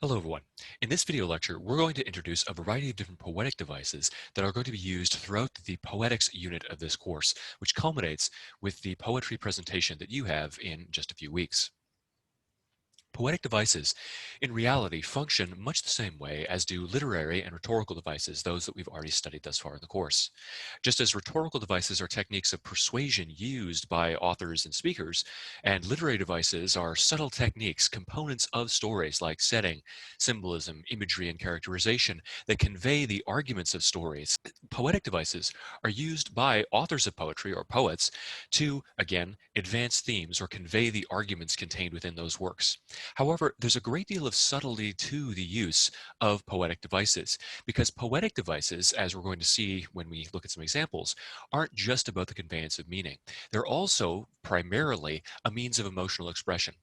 Hello everyone. In this video lecture, we're going to introduce a variety of different poetic devices that are going to be used throughout the poetics unit of this course, which culminates with the poetry presentation that you have in just a few weeks. Poetic devices, in reality, function much the same way as do literary and rhetorical devices, those that we've already studied thus far in the course. Just as rhetorical devices are techniques of persuasion used by authors and speakers, and literary devices are subtle techniques, components of stories like setting, symbolism, imagery, and characterization that convey the arguments of stories. Poetic devices are used by authors of poetry or poets to, again, advance themes or convey the arguments contained within those works. However, there's a great deal of subtlety to the use of poetic devices, because poetic devices, as we're going to see when we look at some examples, aren't just about the conveyance of meaning. They're also primarily a means of emotional expression.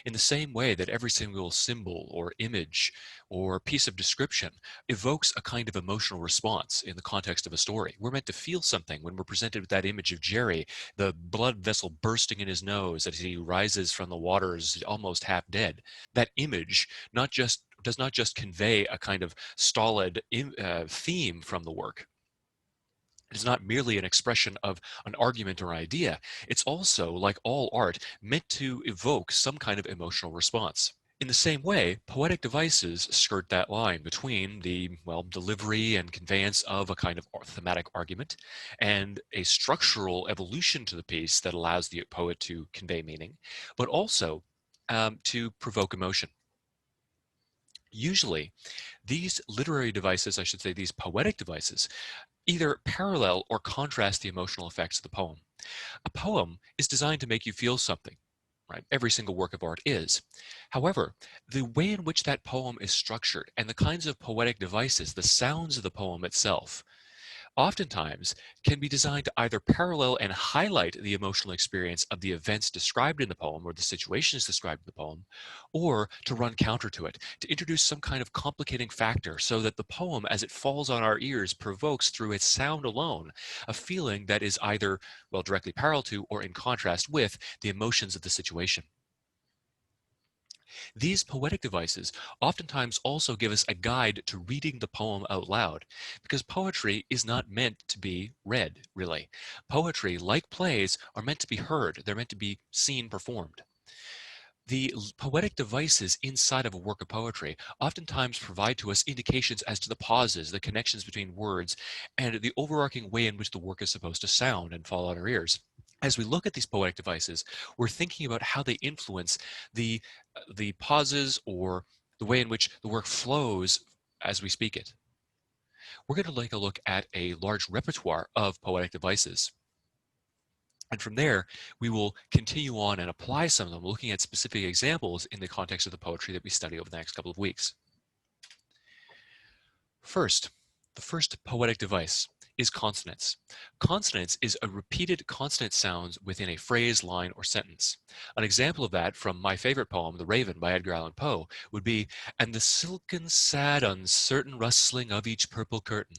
In the same way that every single symbol or image or piece of description evokes a kind of emotional response in the context of a story. We're meant to feel something when we're presented with that image of Jerry, the blood vessel bursting in his nose as he rises from the waters almost half dead. That image does not just convey a kind of stolid theme from the work. It is not merely an expression of an argument or idea. It's also, like all art, meant to evoke some kind of emotional response. In the same way, poetic devices skirt that line between the, well, delivery and conveyance of a kind of thematic argument and a structural evolution to the piece that allows the poet to convey meaning, but also to provoke emotion. Usually, these literary devices, I should say, these poetic devices, either parallel or contrast the emotional effects of the poem. A poem is designed to make you feel something, right? Every single work of art is. However, the way in which that poem is structured and the kinds of poetic devices, the sounds of the poem itself, oftentimes can be designed to either parallel and highlight the emotional experience of the events described in the poem or the situations described in the poem, or to run counter to it, to introduce some kind of complicating factor so that the poem, as it falls on our ears, provokes through its sound alone a feeling that is either, well, directly parallel to or in contrast with the emotions of the situation. These poetic devices oftentimes also give us a guide to reading the poem out loud, because poetry is not meant to be read, really. Poetry, like plays, are meant to be heard. They're meant to be seen performed. The poetic devices inside of a work of poetry oftentimes provide to us indications as to the pauses, the connections between words, and the overarching way in which the work is supposed to sound and fall on our ears. As we look at these poetic devices, we're thinking about how they influence the, the pauses or the way in which the work flows as we speak it. We're going to take a look at a large repertoire of poetic devices. And from there, we will continue on and apply some of them, looking at specific examples in the context of the poetry that we study over the next couple of weeks. First, the first poetic device is consonance. Consonance is a repeated consonant sounds within a phrase, line, or sentence. An example of that from my favorite poem, The Raven by Edgar Allan Poe, would be, "And the silken, sad, uncertain rustling of each purple curtain."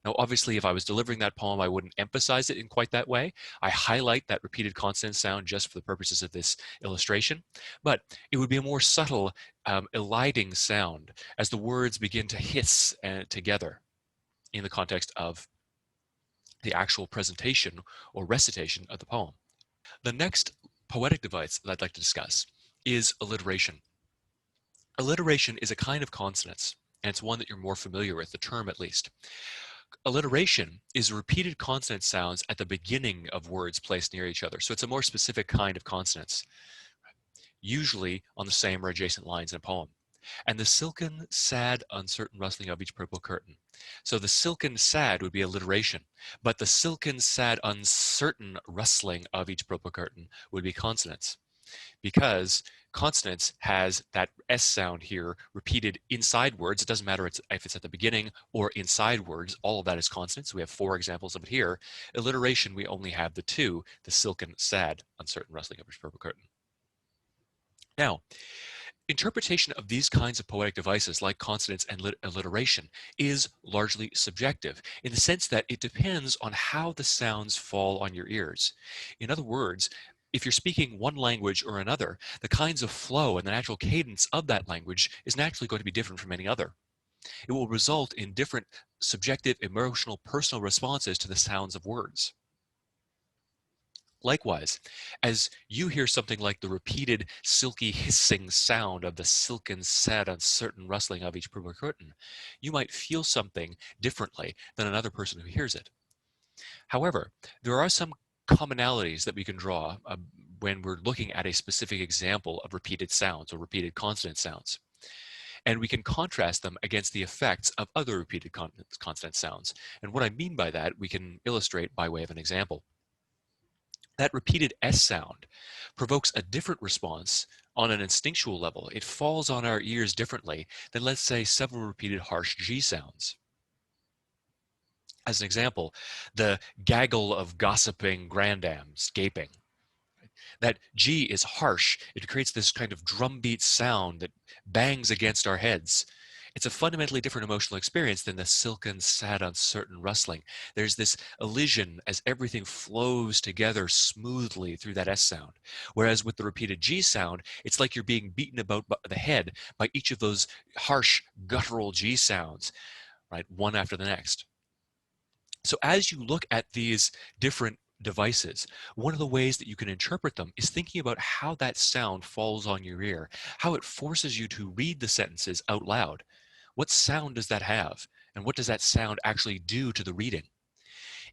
Now, obviously, if I was delivering that poem, I wouldn't emphasize it in quite that way. I highlight that repeated consonant sound just for the purposes of this illustration, but it would be a more subtle, eliding sound as the words begin to hiss together in the context of the actual presentation or recitation of the poem. The next poetic device that I'd like to discuss is alliteration. Alliteration is a kind of consonance, and it's one that you're more familiar with, the term at least. Alliteration is repeated consonant sounds at the beginning of words placed near each other. So it's a more specific kind of consonance, usually on the same or adjacent lines in a poem. And the silken, sad, uncertain rustling of each purple curtain. So the silken, sad would be alliteration, but the silken, sad, uncertain rustling of each purple curtain would be consonance, because consonance has that S sound here repeated inside words. It doesn't matter if it's at the beginning or inside words. All of that is consonance. We have 4 examples of it here. Alliteration, we only have the 2, the silken, sad, uncertain rustling of each purple curtain. Now, interpretation of these kinds of poetic devices like consonance and alliteration is largely subjective in the sense that it depends on how the sounds fall on your ears. In other words, if you're speaking one language or another, the kinds of flow and the natural cadence of that language is naturally going to be different from any other. It will result in different subjective, emotional, personal responses to the sounds of words. Likewise, as you hear something like the repeated silky hissing sound of the silken, sad, uncertain rustling of each purple curtain, you might feel something differently than another person who hears it. However, there are some commonalities that we can draw when we're looking at a specific example of repeated sounds or repeated consonant sounds. And we can contrast them against the effects of other repeated consonant sounds. And what I mean by that, we can illustrate by way of an example. That repeated S sound provokes a different response on an instinctual level. It falls on our ears differently than, let's say, several repeated harsh G sounds. As an example, the gaggle of gossiping grandams gaping. That G is harsh. It creates this kind of drumbeat sound that bangs against our heads. It's a fundamentally different emotional experience than the silken, sad, uncertain rustling. There's this elision as everything flows together smoothly through that S sound. Whereas with the repeated G sound, it's like you're being beaten about the head by each of those harsh, guttural G sounds, right, one after the next. So as you look at these different devices, one of the ways that you can interpret them is thinking about how that sound falls on your ear, how it forces you to read the sentences out loud. What sound does that have? And what does that sound actually do to the reading?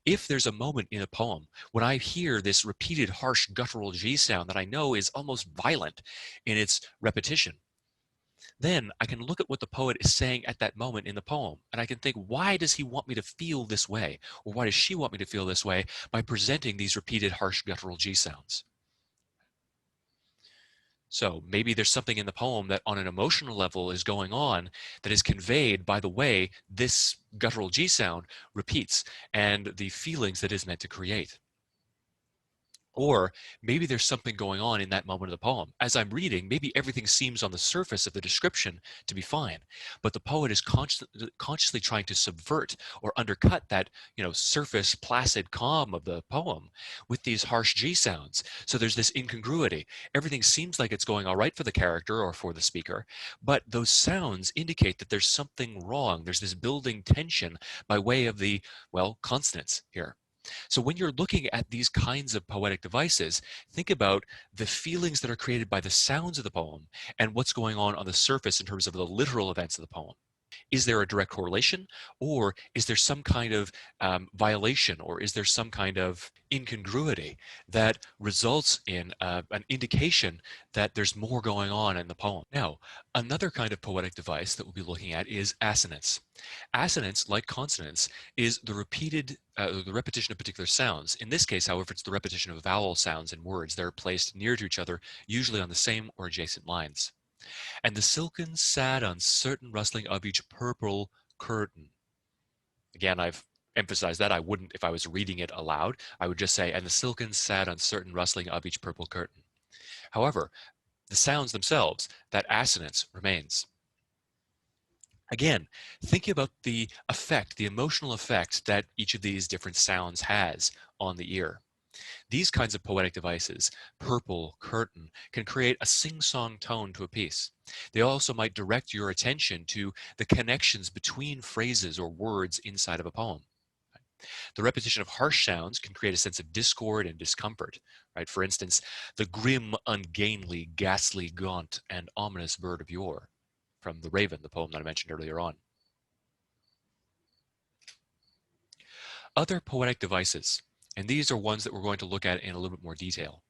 If there's a moment in a poem when I hear this repeated harsh guttural G sound that I know is almost violent in its repetition, then I can look at what the poet is saying at that moment in the poem, and I can think, why does he want me to feel this way? Or why does she want me to feel this way by presenting these repeated harsh guttural G sounds? So maybe there's something in the poem that on an emotional level is going on that is conveyed by the way this guttural G sound repeats and the feelings that is meant to create. Or maybe there's something going on in that moment of the poem. As I'm reading, maybe everything seems on the surface of the description to be fine, but the poet is consciously trying to subvert or undercut that, surface placid calm of the poem with these harsh G sounds. So there's this incongruity. Everything seems like it's going all right for the character or for the speaker, but those sounds indicate that there's something wrong. There's this building tension by way of the, consonants here. So when you're looking at these kinds of poetic devices, think about the feelings that are created by the sounds of the poem and what's going on the surface in terms of the literal events of the poem. Is there a direct correlation, or is there some kind of violation, or is there some kind of incongruity that results in an indication that there's more going on in the poem? Now, another kind of poetic device that we'll be looking at is assonance. Assonance, like consonance, is the repetition of particular sounds. In this case, however, it's the repetition of vowel sounds in words that are placed near to each other, usually on the same or adjacent lines. And the silken, sad, uncertain rustling of each purple curtain. Again, I've emphasized that. I wouldn't, if I was reading it aloud, I would just say, and the silken, sad, uncertain rustling of each purple curtain. However, the sounds themselves, that assonance remains. Again, thinking about the effect, the emotional effect that each of these different sounds has on the ear. These kinds of poetic devices, purple, curtain, can create a sing-song tone to a piece. They also might direct your attention to the connections between phrases or words inside of a poem. The repetition of harsh sounds can create a sense of discord and discomfort. Right? For instance, the grim, ungainly, ghastly, gaunt, and ominous bird of yore, from The Raven, the poem that I mentioned earlier on. Other poetic devices, and these are ones that we're going to look at in a little bit more detail.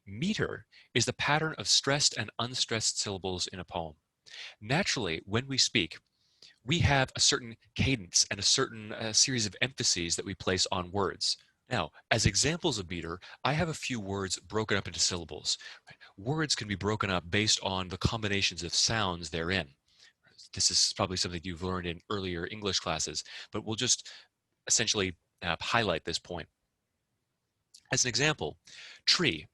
Meter is the pattern of stressed and unstressed syllables in a poem. Naturally, when we speak, we have a certain cadence and a certain series of emphases that we place on words. Now, as examples of meter, I have a few words broken up into syllables. Words can be broken up based on the combinations of sounds they're in. This is probably something you've learned in earlier English classes, but we'll just essentially highlight this point. As an example, tree.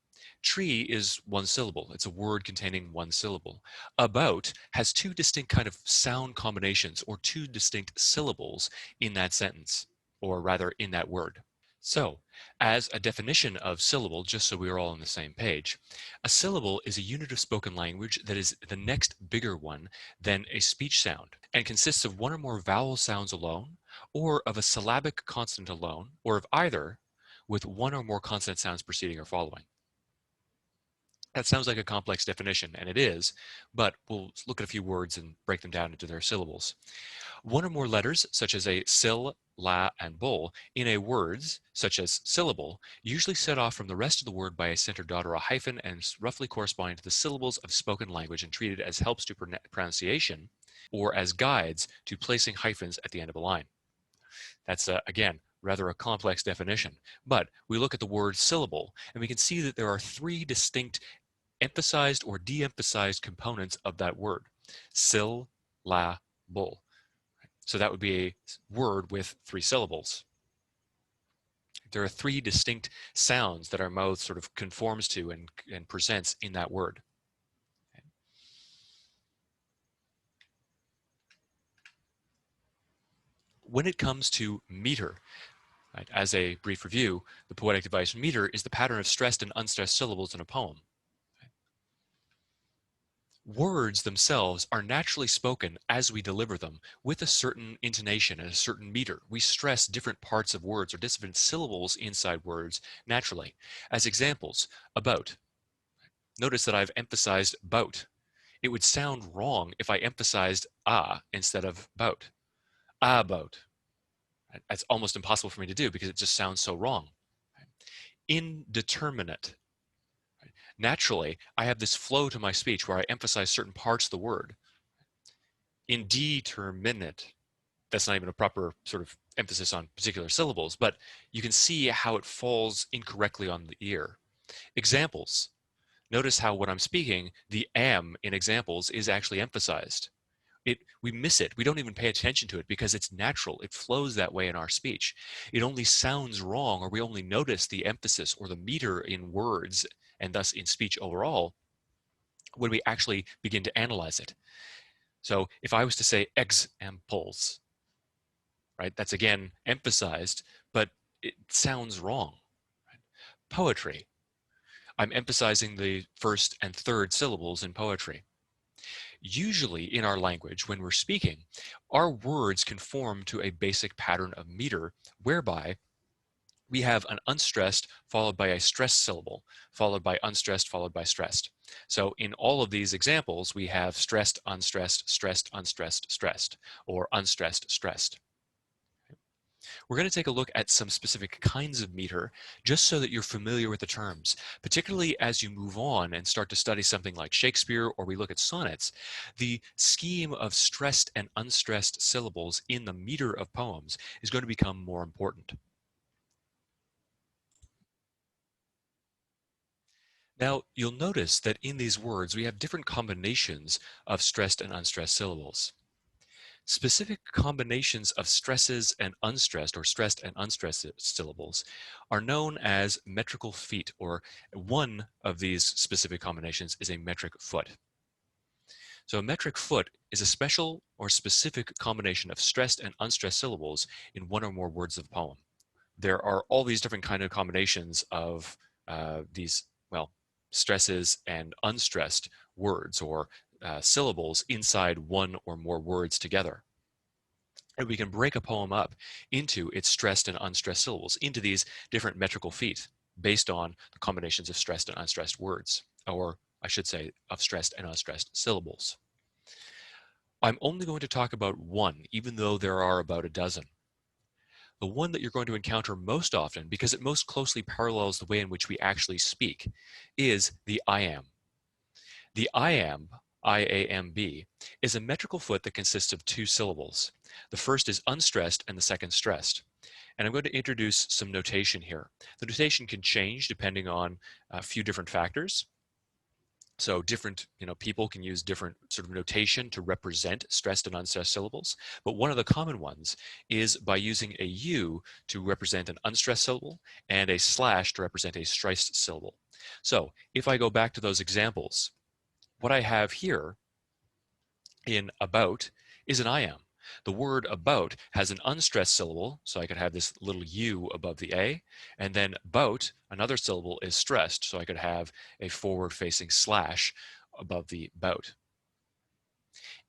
Tree is one syllable. It's a word containing one syllable. About has two distinct kind of sound combinations or two distinct syllables in that sentence, or rather in that word. So, as a definition of syllable, just so we're all on the same page, a syllable is a unit of spoken language that is the next bigger one than a speech sound and consists of one or more vowel sounds alone, or of a syllabic consonant alone, or of either, with one or more consonant sounds preceding or following. That sounds like a complex definition, and it is, but we'll look at a few words and break them down into their syllables. One or more letters, such as a syl, la, and bol, in a words, such as syllable, usually set off from the rest of the word by a center dot or a hyphen and roughly correspond to the syllables of spoken language and treated as helps to pronunciation or as guides to placing hyphens at the end of a line. That's, again, rather a complex definition. But we look at the word syllable, and we can see that there are three distinct emphasized or de-emphasized components of that word. Syl, la, bol. So that would be a word with three syllables. There are three distinct sounds that our mouth sort of conforms to and presents in that word. When it comes to meter, right, as a brief review, the poetic device meter is the pattern of stressed and unstressed syllables in a poem. Words themselves are naturally spoken as we deliver them with a certain intonation and a certain meter. We stress different parts of words or different syllables inside words naturally. As examples, about. Notice that I've emphasized bout. It would sound wrong if I emphasized instead of bout. Bout. That's almost impossible for me to do because it just sounds so wrong. Indeterminate. Naturally, I have this flow to my speech where I emphasize certain parts of the word. Indeterminate. That's not even a proper sort of emphasis on particular syllables, but you can see how it falls incorrectly on the ear. Examples. Notice how when I'm speaking, the am in examples is actually emphasized. We miss it. We don't even pay attention to it because it's natural. It flows that way in our speech. It only sounds wrong, or we only notice the emphasis or the meter in words and thus in speech overall when we actually begin to analyze it. So if I was to say examples, right, that's again emphasized, but it sounds wrong. Right? Poetry. I'm emphasizing the first and third syllables in poetry. Usually in our language, when we're speaking, our words conform to a basic pattern of meter whereby we have an unstressed followed by a stressed syllable, followed by unstressed, followed by stressed. So in all of these examples, we have stressed, unstressed, stressed, unstressed, stressed, or unstressed, stressed. We're going to take a look at some specific kinds of meter just so that you're familiar with the terms, particularly as you move on and start to study something like Shakespeare or we look at sonnets. The scheme of stressed and unstressed syllables in the meter of poems is going to become more important. Now, you'll notice that in these words we have different combinations of stressed and unstressed syllables. Specific combinations of stresses and unstressed or stressed and unstressed syllables are known as metrical feet, or one of these specific combinations is a metric foot. So a metric foot is a special or specific combination of stressed and unstressed syllables in one or more words of a poem. There are all these different kind of combinations of these, well, stresses and unstressed words or syllables inside one or more words together. And we can break a poem up into its stressed and unstressed syllables, into these different metrical feet based on the combinations of stressed and unstressed words, or I should say of stressed and unstressed syllables. I'm only going to talk about one, even though there are about a dozen. The one that you're going to encounter most often, because it most closely parallels the way in which we actually speak, is the iamb. The iamb, I-A-M-B, is a metrical foot that consists of two syllables. The first is unstressed and the second stressed. And I'm going to introduce some notation here. The notation can change depending on a few different factors. So different people can use different sort of notation to represent stressed and unstressed syllables. But one of the common ones is by using a U to represent an unstressed syllable and a slash to represent a stressed syllable. So if I go back to those examples, what I have here in about is an iamb. The word about has an unstressed syllable, so I could have this little U above the A, and then bout, another syllable, is stressed, so I could have a forward-facing slash above the bout.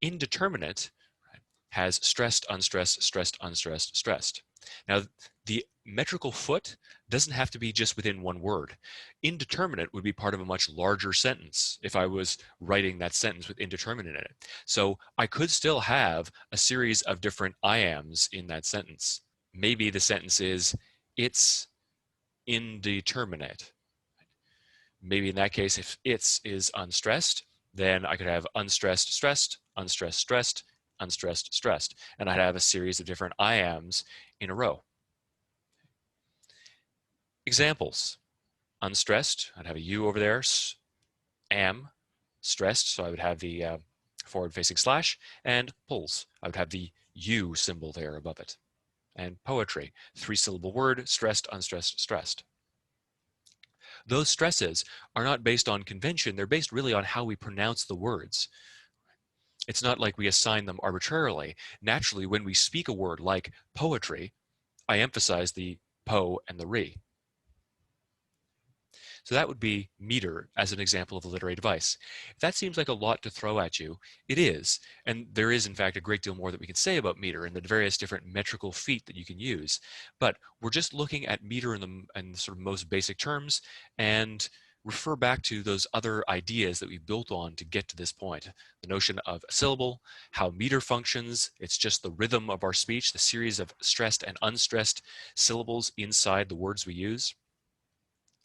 Indeterminate, right, has stressed, unstressed, stressed, unstressed, stressed. Now, the metrical foot doesn't have to be just within one word. Indeterminate would be part of a much larger sentence if I was writing that sentence with indeterminate in it. So I could still have a series of different I ams in that sentence. Maybe the sentence is, it's indeterminate. Maybe in that case, if it's is unstressed, then I could have unstressed, stressed, unstressed, stressed, unstressed, stressed, and I'd have a series of different I ams in a row. Examples: unstressed, I'd have a U over there, am, stressed, so I would have the forward-facing slash, and pulls, I would have the U symbol there above it. And poetry, three-syllable word, stressed, unstressed, stressed. Those stresses are not based on convention, they're based really on how we pronounce the words. It's not like we assign them arbitrarily. Naturally, when we speak a word like poetry, I emphasize the po and the re. So that would be meter as an example of a literary device. If that seems like a lot to throw at you, it is. And there is, in fact, a great deal more that we can say about meter and the various different metrical feet that you can use. But we're just looking at meter in the sort of most basic terms, and refer back to those other ideas that we built on to get to this point. The notion of a syllable, how meter functions, it's just the rhythm of our speech, the series of stressed and unstressed syllables inside the words we use.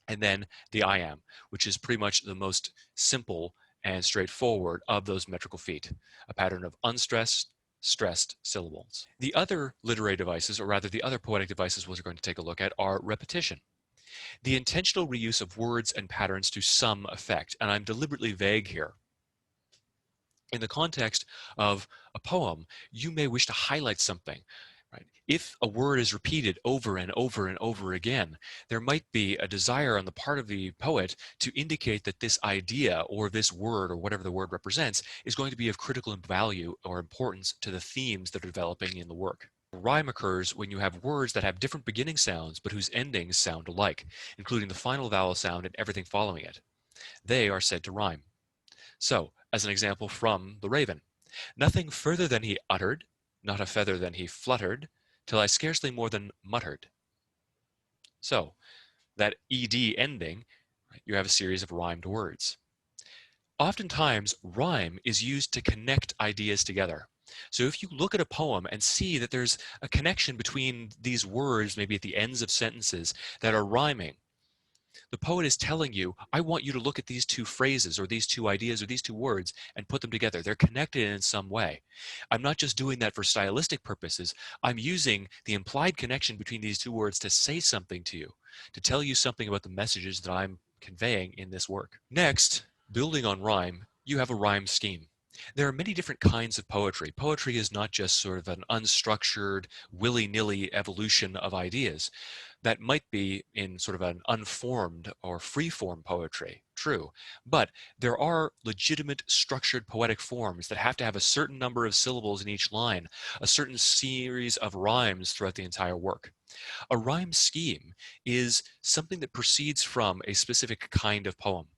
And then the I am, which is pretty much the most simple and straightforward of those metrical feet, a pattern of unstressed, stressed syllables. The other literary devices, or rather the other poetic devices we're going to take a look at, are repetition. The intentional reuse of words and patterns to some effect, and I'm deliberately vague here. In the context of a poem, you may wish to highlight something. Right? If a word is repeated over and over and over again, there might be a desire on the part of the poet to indicate that this idea or this word or whatever the word represents is going to be of critical value or importance to the themes that are developing in the work. Rhyme occurs when you have words that have different beginning sounds but whose endings sound alike, including the final vowel sound and everything following it. They are said to rhyme. So, as an example from The Raven, nothing further than he uttered, not a feather than he fluttered, till I scarcely more than muttered. So, that ed ending, right, you have a series of rhymed words. Oftentimes, rhyme is used to connect ideas together. So if you look at a poem and see that there's a connection between these words, maybe at the ends of sentences, that are rhyming, the poet is telling you, I want you to look at these two phrases or these two ideas or these two words and put them together. They're connected in some way. I'm not just doing that for stylistic purposes. I'm using the implied connection between these two words to say something to you, to tell you something about the messages that I'm conveying in this work. Next, building on rhyme, you have a rhyme scheme. There are many different kinds of poetry. Poetry is not just sort of an unstructured, willy-nilly evolution of ideas. That might be in sort of an unformed or free-form poetry, true. But there are legitimate structured poetic forms that have to have a certain number of syllables in each line, a certain series of rhymes throughout the entire work. A rhyme scheme is something that proceeds from a specific kind of poem.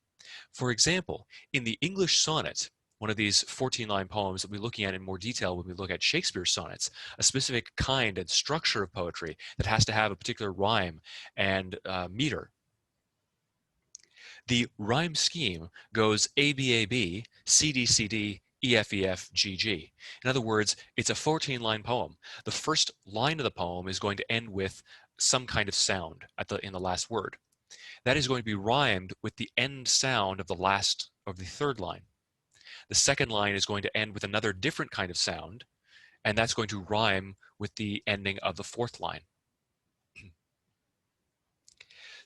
For example, in the English sonnet, one of these 14-line poems that we'll be looking at in more detail when we look at Shakespeare's sonnets, a specific kind and structure of poetry that has to have a particular rhyme and meter. The rhyme scheme goes ABAB, CDCD, EFEF, In other words, it's a 14-line poem. The first line of the poem is going to end with some kind of sound in the last word. That is going to be rhymed with the end sound of the third line. The second line is going to end with another different kind of sound, and that's going to rhyme with the ending of the fourth line.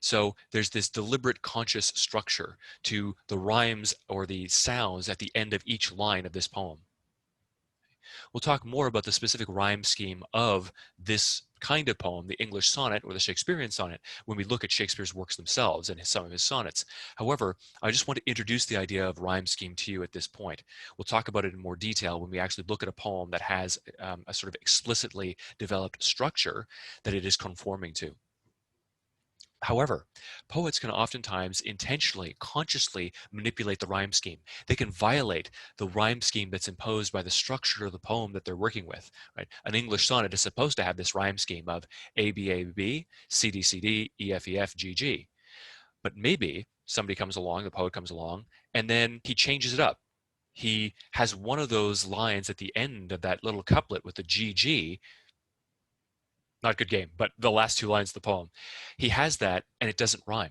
So there's this deliberate conscious structure to the rhymes or the sounds at the end of each line of this poem. We'll talk more about the specific rhyme scheme of this kind of poem, the English sonnet or the Shakespearean sonnet, when we look at Shakespeare's works themselves and some of his sonnets. However, I just want to introduce the idea of rhyme scheme to you at this point. We'll talk about it in more detail when we actually look at a poem that has a sort of explicitly developed structure that it is conforming to. However, poets can oftentimes intentionally, consciously manipulate the rhyme scheme. They can violate the rhyme scheme that's imposed by the structure of the poem that they're working with. Right? An English sonnet is supposed to have this rhyme scheme of A, B, A, B, C, D, C, D, E, F, E, F, G, G. But maybe somebody comes along, the poet comes along, and then he changes it up. He has one of those lines at the end of that little couplet with the G, G, not good game, but the last two lines of the poem. He has that and it doesn't rhyme.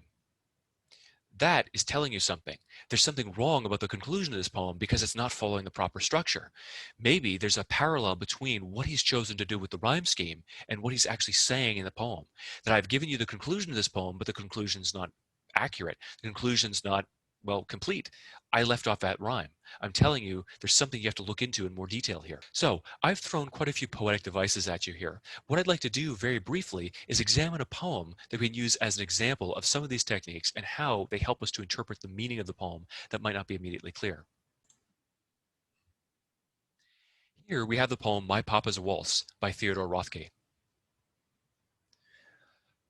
That is telling you something. There's something wrong about the conclusion of this poem because it's not following the proper structure. Maybe there's a parallel between what he's chosen to do with the rhyme scheme and what he's actually saying in the poem. That I've given you the conclusion of this poem, but the conclusion's not accurate. The conclusion's not, well, complete. I left off that rhyme. I'm telling you, there's something you have to look into in more detail here. So I've thrown quite a few poetic devices at you here. What I'd like to do very briefly is examine a poem that we can use as an example of some of these techniques and how they help us to interpret the meaning of the poem that might not be immediately clear. Here we have the poem My Papa's Waltz by Theodore Rothke.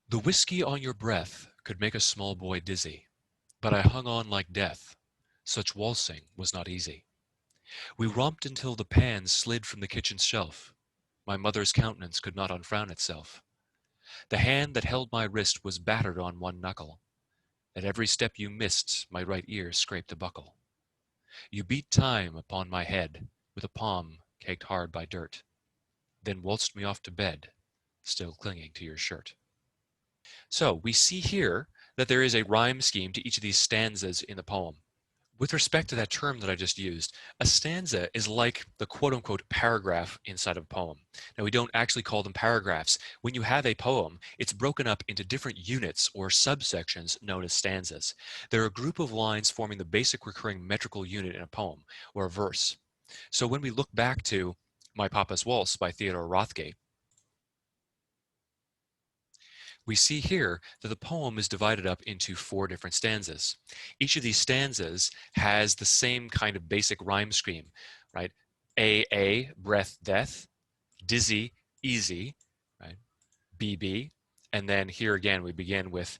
The whiskey on your breath could make a small boy dizzy, but I hung on like death. Such waltzing was not easy. We romped until the pans slid from the kitchen shelf. My mother's countenance could not unfrown itself. The hand that held my wrist was battered on one knuckle. At every step you missed, my right ear scraped a buckle. You beat time upon my head with a palm caked hard by dirt, then waltzed me off to bed, still clinging to your shirt. So we see here that there is a rhyme scheme to each of these stanzas in the poem. With respect to that term that I just used, a stanza is like the quote-unquote paragraph inside of a poem. Now, we don't actually call them paragraphs. When you have a poem, it's broken up into different units or subsections known as stanzas. They're a group of lines forming the basic recurring metrical unit in a poem or a verse. So when we look back to My Papa's Waltz by Theodore Rothke, we see here that the poem is divided up into 4 different stanzas. Each of these stanzas has the same kind of basic rhyme scheme, right? A, breath, death, dizzy, easy, right? B, and then here again we begin with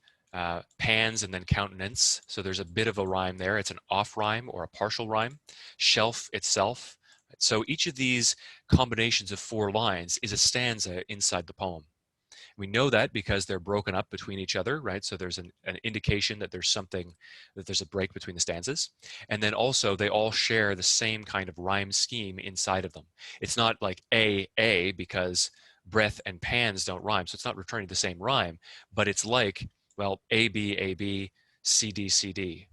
pans and then countenance. So there's a bit of a rhyme there. It's an off rhyme or a partial rhyme. Shelf itself. So each of these combinations of 4 lines is a stanza inside the poem. We know that because they're broken up between each other, right? So there's an indication that there's something, that there's a break between the stanzas. And then also they all share the same kind of rhyme scheme inside of them. It's not like A, because breath and pans don't rhyme. So it's not returning the same rhyme, but it's like, well, A, B, C, D, C, D.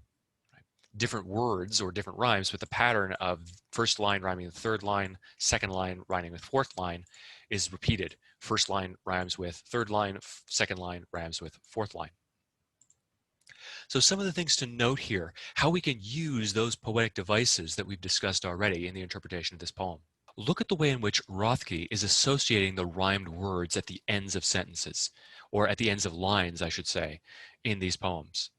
Different words or different rhymes with the pattern of first line rhyming with third line, second line rhyming with fourth line is repeated. First line rhymes with third line, second line rhymes with fourth line. So some of the things to note here, how we can use those poetic devices that we've discussed already in the interpretation of this poem. Look at the way in which Rothke is associating the rhymed words at the ends of sentences, or at the ends of lines, I should say, in these poems.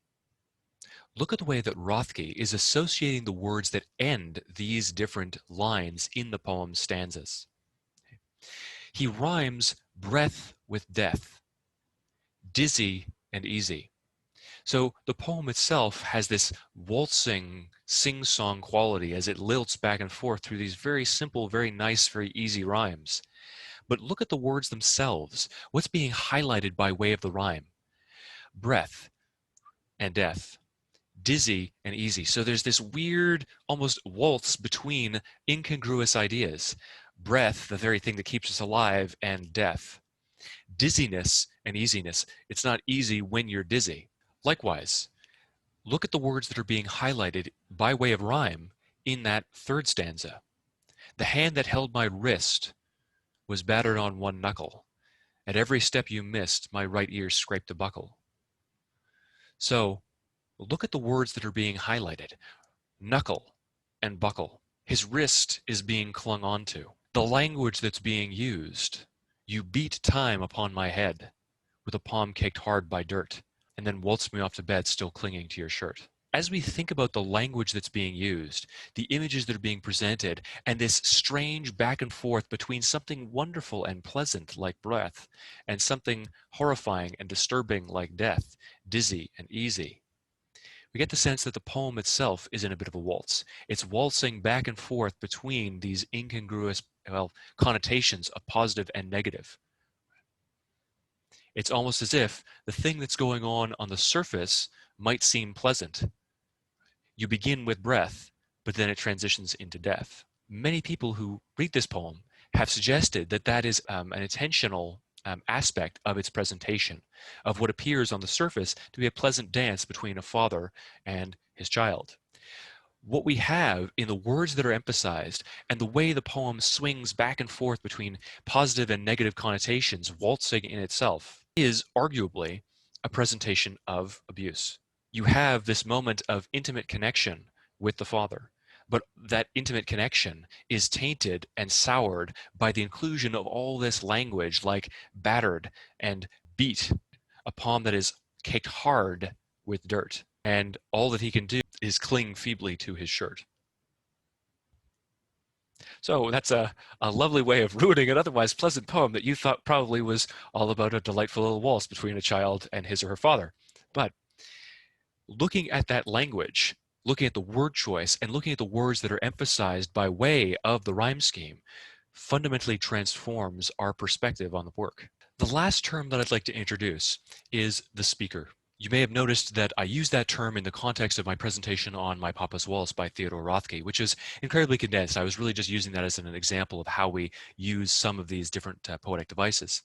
Look at the way that Rothke is associating the words that end these different lines in the poem's stanzas. He rhymes breath with death, dizzy and easy. So the poem itself has this waltzing, sing-song quality as it lilts back and forth through these very simple, very nice, very easy rhymes. But look at the words themselves. What's being highlighted by way of the rhyme? Breath and death. Dizzy and easy. So there's this weird, almost waltz between incongruous ideas. Breath, the very thing that keeps us alive, and death. Dizziness and easiness. It's not easy when you're dizzy. Likewise, look at the words that are being highlighted by way of rhyme in that third stanza. The hand that held my wrist was battered on one knuckle. At every step you missed, my right ear scraped a buckle. So, look at the words that are being highlighted. Knuckle and buckle. His wrist is being clung onto. The language that's being used. You beat time upon my head with a palm caked hard by dirt, and then waltzed me off to bed still clinging to your shirt. As we think about the language that's being used, the images that are being presented, and this strange back and forth between something wonderful and pleasant like breath, and something horrifying and disturbing like death, dizzy and easy, we get the sense that the poem itself is in a bit of a waltz. It's waltzing back and forth between these incongruous, well, connotations of positive and negative. It's almost as if the thing that's going on the surface might seem pleasant. You begin with breath, but then it transitions into death. Many people who read this poem have suggested that that is an intentional aspect of its presentation, of what appears on the surface to be a pleasant dance between a father and his child. What we have in the words that are emphasized and the way the poem swings back and forth between positive and negative connotations, waltzing in itself, is arguably a presentation of abuse. You have this moment of intimate connection with the father, but that intimate connection is tainted and soured by the inclusion of all this language like battered and beat, a palm that is caked hard with dirt, and all that he can do is cling feebly to his shirt. So that's a lovely way of ruining an otherwise pleasant poem that you thought probably was all about a delightful little waltz between a child and his or her father. But looking at that language, looking at the word choice, and looking at the words that are emphasized by way of the rhyme scheme fundamentally transforms our perspective on the work. The last term that I'd like to introduce is the speaker. You may have noticed that I use that term in the context of my presentation on My Papa's Waltz by Theodore Rothke, which is incredibly condensed. I was really just using that as an example of how we use some of these different poetic devices.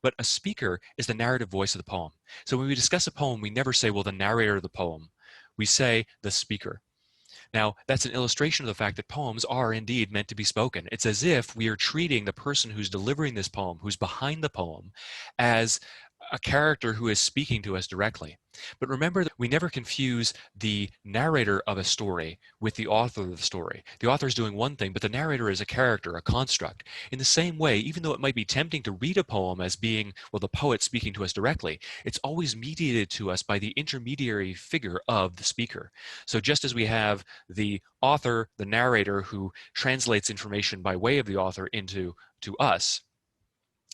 But a speaker is the narrative voice of the poem. So when we discuss a poem, we never say, well, the narrator of the poem. We say the speaker. Now, that's an illustration of the fact that poems are indeed meant to be spoken. It's as if we are treating the person who's delivering this poem, who's behind the poem, as a character who is speaking to us directly. But remember that we never confuse the narrator of a story with the author of the story. The author is doing one thing, but the narrator is a character, a construct. In the same way, even though it might be tempting to read a poem as being, well, the poet speaking to us directly, it's always mediated to us by the intermediary figure of the speaker. So just as we have the author, the narrator, who translates information by way of the author into us,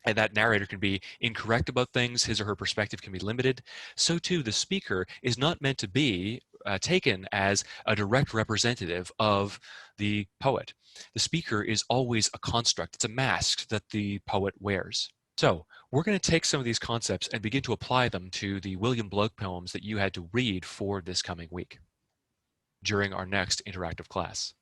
and that narrator can be incorrect about things, his or her perspective can be limited, so too the speaker is not meant to be taken as a direct representative of the poet. The speaker is always a construct. It's a mask that the poet wears. So we're going to take some of these concepts and begin to apply them to the William Blake poems that you had to read for this coming week during our next interactive class.